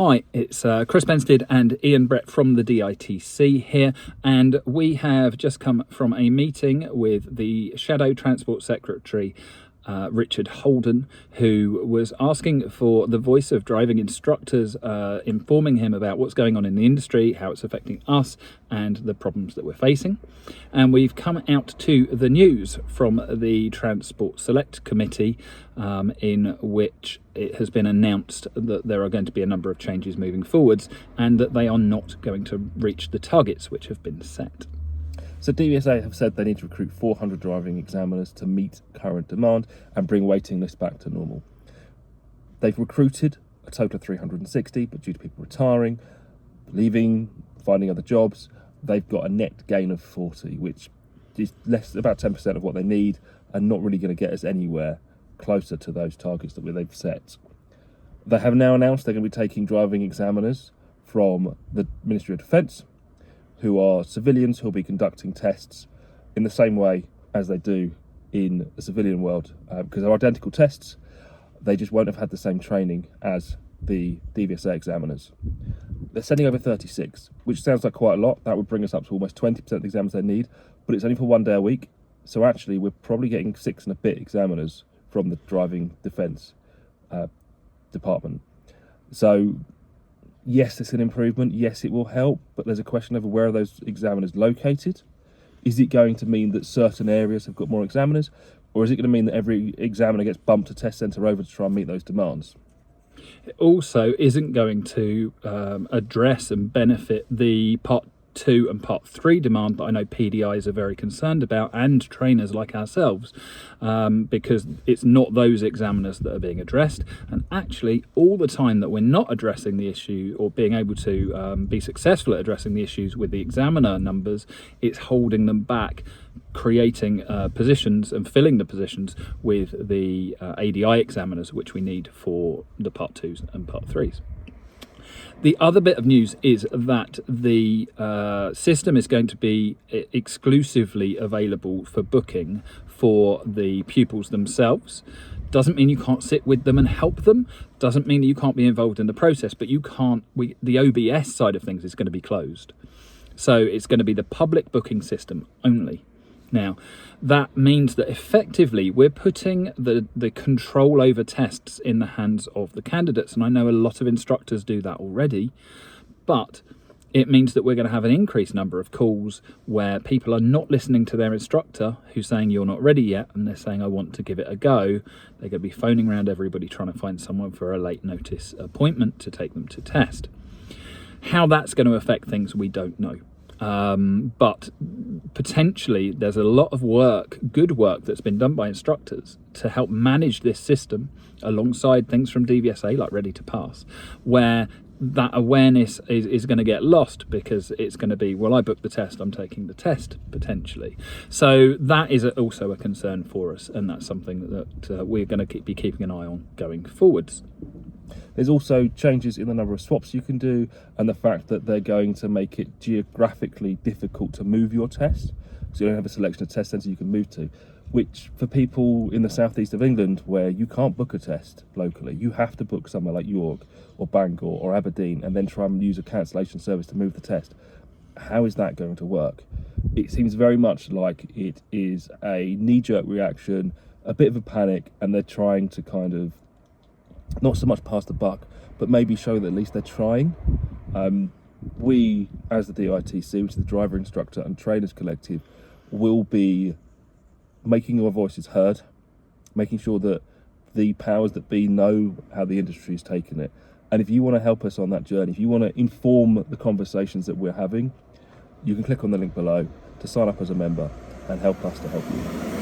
Hi, it's Chris Benstead and Ian Brett from the DITC here, and we have just come from a meeting with the Shadow Transport Secretary, Richard Holden, who was asking for the voice of driving instructors, informing him about what's going on in the industry, how it's affecting us, and the problems that we're facing. And we've come out to the news from the Transport Select Committee, in which it has been announced that there are going to be a number of changes moving forwards, and that they are not going to reach the targets which have been set. So DVSA have said they need to recruit 400 driving examiners to meet current demand and bring waiting lists back to normal. They've recruited a total of 360, but due to people retiring, leaving, finding other jobs, they've got a net gain of 40, which is about 10% of what they need, and not really going to get us anywhere closer to those targets that they've set. They have now announced they're going to be taking driving examiners from the Ministry of Defence, who are civilians who will be conducting tests in the same way as they do in the civilian world, because they're identical tests. They just won't have had the same training as the DVSA examiners. They're sending over 36, which sounds like quite a lot. That would bring us up to almost 20% of the examiners they need, but it's only for 1 day a week. So actually, we're probably getting 6 and a bit examiners from the driving defence department. So yes, it's an improvement. Yes, it will help, but there's a question over where are those examiners located? Is it going to mean that certain areas have got more examiners, or is it going to mean that every examiner gets bumped a test centre over to try and meet those demands? It also isn't going to address and benefit the Part 2 and Part 3 demand that I know PDIs are very concerned about, and trainers like ourselves, because it's not those examiners that are being addressed. And actually, all the time that we're not addressing the issue or being able to be successful at addressing the issues with the examiner numbers, it's holding them back, creating positions and filling the positions with the ADI examiners, which we need for the Part 2s and Part 3s. The other bit of news is that the system is going to be exclusively available for booking for the pupils themselves. Doesn't mean you can't sit with them and help them. Doesn't mean that you can't be involved in the process, but you can't. The OBS side of things is going to be closed. So it's going to be the public booking system only. Now, that means that effectively we're putting the control over tests in the hands of the candidates. And I know a lot of instructors do that already, but it means that we're going to have an increased number of calls where people are not listening to their instructor who's saying you're not ready yet, and they're saying I want to give it a go. They're going to be phoning around everybody trying to find someone for a late notice appointment to take them to test. How that's going to affect things, we don't know. But potentially there's a lot of work, good work, that's been done by instructors to help manage this system alongside things from DVSA like Ready to Pass, where that awareness is going to get lost because it's going to be, well, I booked the test, I'm taking the test potentially. So that is also a concern for us, and that's something that we're going to be keeping an eye on going forwards. There's also changes in the number of swaps you can do, and the fact that they're going to make it geographically difficult to move your test. So you don't have a selection of test centres you can move to, which for people in the southeast of England where you can't book a test locally, you have to book somewhere like York or Bangor or Aberdeen and then try and use a cancellation service to move the test. How is that going to work? It seems very much like it is a knee-jerk reaction, a bit of a panic, and they're trying to kind of not so much pass the buck, but maybe show that at least they're trying. We, as the DITC, which is the Driver, Instructor and Trainers Collective, will be making our voices heard, making sure that the powers that be know how the industry is taking it. And if you want to help us on that journey, if you want to inform the conversations that we're having, you can click on the link below to sign up as a member and help us to help you.